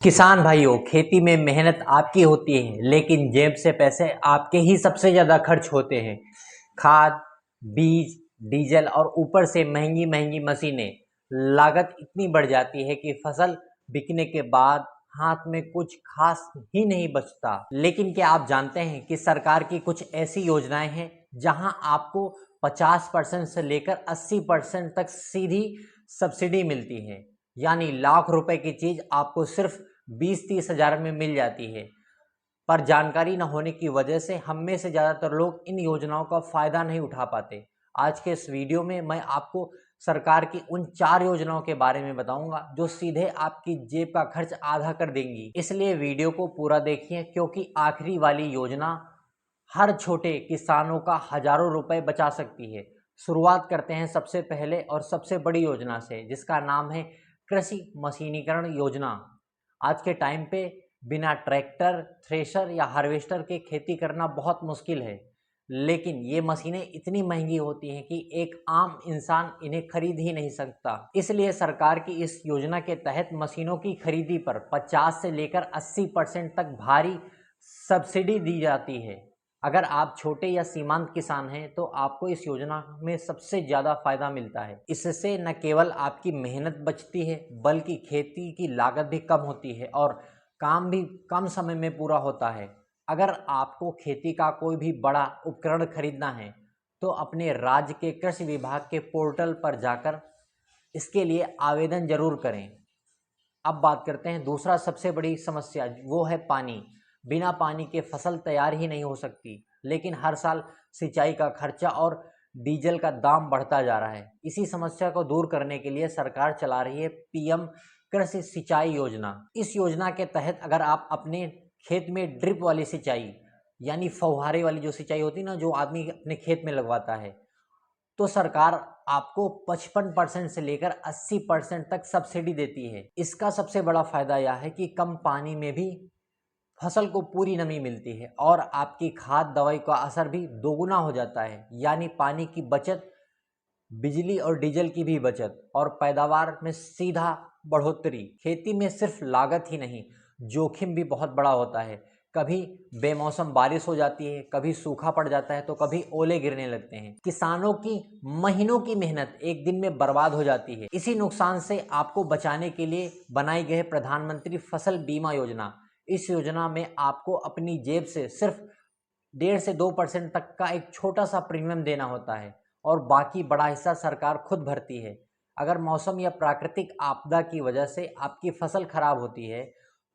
किसान भाइयों, खेती में मेहनत आपकी होती है, लेकिन जेब से पैसे आपके ही सबसे ज़्यादा खर्च होते हैं। खाद, बीज, डीजल और ऊपर से महंगी महंगी मशीनें। लागत इतनी बढ़ जाती है कि फसल बिकने के बाद हाथ में कुछ खास ही नहीं बचता। लेकिन क्या आप जानते हैं कि सरकार की कुछ ऐसी योजनाएं हैं जहां आपको 50% से लेकर 80% तक सीधी सब्सिडी मिलती है। यानी लाख रुपए की चीज आपको सिर्फ 20-30 हजार में मिल जाती है। पर जानकारी न होने की वजह से हम में से ज़्यादातर लोग इन योजनाओं का फ़ायदा नहीं उठा पाते। आज के इस वीडियो में मैं आपको सरकार की उन 4 योजनाओं के बारे में बताऊंगा जो सीधे आपकी जेब का खर्च आधा कर देंगी। इसलिए वीडियो को पूरा देखिए, क्योंकि आखिरी वाली योजना हर छोटे किसानों का हजारों रुपए बचा सकती है। शुरुआत करते हैं सबसे पहले और सबसे बड़ी योजना से, जिसका नाम है कृषि मशीनीकरण योजना। आज के टाइम पे बिना ट्रैक्टर, थ्रेशर या हार्वेस्टर के खेती करना बहुत मुश्किल है, लेकिन ये मशीनें इतनी महंगी होती हैं कि एक आम इंसान इन्हें खरीद ही नहीं सकता। इसलिए सरकार की इस योजना के तहत मशीनों की खरीदी पर 50 से लेकर 80% तक भारी सब्सिडी दी जाती है। अगर आप छोटे या सीमांत किसान हैं तो आपको इस योजना में सबसे ज़्यादा फायदा मिलता है। इससे न केवल आपकी मेहनत बचती है, बल्कि खेती की लागत भी कम होती है और काम भी कम समय में पूरा होता है। अगर आपको खेती का कोई भी बड़ा उपकरण खरीदना है तो अपने राज्य के कृषि विभाग के पोर्टल पर जाकर इसके लिए आवेदन जरूर करें। अब बात करते हैं दूसरा सबसे बड़ी समस्या, वो है पानी। बिना पानी के फसल तैयार ही नहीं हो सकती, लेकिन हर साल सिंचाई का खर्चा और डीजल का दाम बढ़ता जा रहा है। इसी समस्या को दूर करने के लिए सरकार चला रही है पीएम कृषि सिंचाई योजना। इस योजना के तहत अगर आप अपने खेत में ड्रिप वाली सिंचाई, यानी फव्वारे वाली जो सिंचाई होती है ना, जो आदमी अपने खेत में लगवाता है, तो सरकार आपको 55% से लेकर 80% तक सब्सिडी देती है। इसका सबसे बड़ा फायदा यह है कि कम पानी में भी फसल को पूरी नमी मिलती है और आपकी खाद दवाई का असर भी दोगुना हो जाता है। यानी पानी की बचत, बिजली और डीजल की भी बचत और पैदावार में सीधा बढ़ोतरी। खेती में सिर्फ लागत ही नहीं, जोखिम भी बहुत बड़ा होता है। कभी बेमौसम बारिश हो जाती है, कभी सूखा पड़ जाता है, तो कभी ओले गिरने लगते हैं। किसानों की महीनों की मेहनत एक दिन में बर्बाद हो जाती है। इसी नुकसान से आपको बचाने के लिए बनाई गई प्रधानमंत्री फसल बीमा योजना। इस योजना में आपको अपनी जेब से सिर्फ 1.5 से 2% तक का एक छोटा सा प्रीमियम देना होता है और बाकी बड़ा हिस्सा सरकार खुद भरती है। अगर मौसम या प्राकृतिक आपदा की वजह से आपकी फसल खराब होती है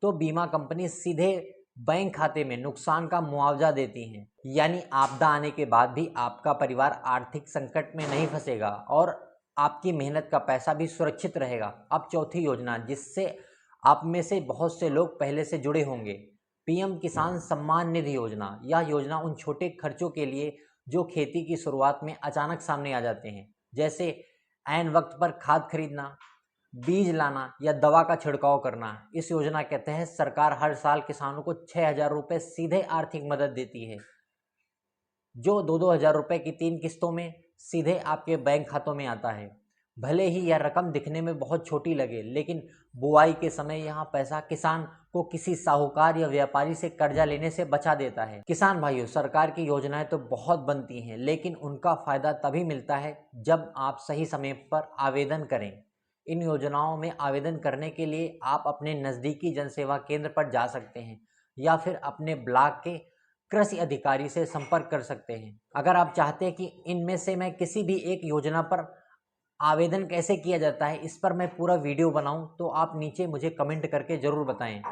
तो बीमा कंपनी सीधे बैंक खाते में नुकसान का मुआवजा देती हैं। यानी आपदा आने के बाद भी आपका परिवार आर्थिक संकट में नहीं फंसेगा और आपकी मेहनत का पैसा भी सुरक्षित रहेगा। अब चौथी योजना, जिससे आप में से बहुत से लोग पहले से जुड़े होंगे, पीएम किसान सम्मान निधि योजना। यह योजना उन छोटे खर्चों के लिए जो खेती की शुरुआत में अचानक सामने आ जाते हैं, जैसे ऐन वक्त पर खाद खरीदना, बीज लाना या दवा का छिड़काव करना। इस योजना के तहत सरकार हर साल किसानों को 6,000 रुपये सीधे आर्थिक मदद देती है, जो 2-2 हजार रुपये की 3 किस्तों में सीधे आपके बैंक खातों में आता है। भले ही यह रकम दिखने में बहुत छोटी लगे, लेकिन बुआई के समय यह पैसा किसान को किसी साहूकार या व्यापारी से कर्जा लेने से बचा देता है। किसान भाइयों, सरकार की योजनाएं तो बहुत बनती हैं, लेकिन उनका फायदा तभी मिलता है जब आप सही समय पर आवेदन करें। इन योजनाओं में आवेदन करने के लिए आप अपने नज़दीकी जनसेवा केंद्र पर जा सकते हैं या फिर अपने ब्लॉक के कृषि अधिकारी से संपर्क कर सकते हैं। अगर आप चाहते हैं कि इनमें से मैं किसी भी एक योजना पर आवेदन कैसे किया जाता है, इस पर मैं पूरा वीडियो बनाऊं, तो आप नीचे मुझे कमेंट करके ज़रूर बताएं।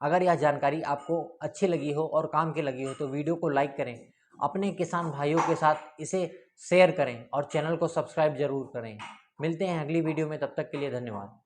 अगर यह जानकारी आपको अच्छी लगी हो और काम की लगी हो तो वीडियो को लाइक करें, अपने किसान भाइयों के साथ इसे शेयर करें और चैनल को सब्सक्राइब जरूर करें। मिलते हैं अगली वीडियो में, तब तक के लिए धन्यवाद।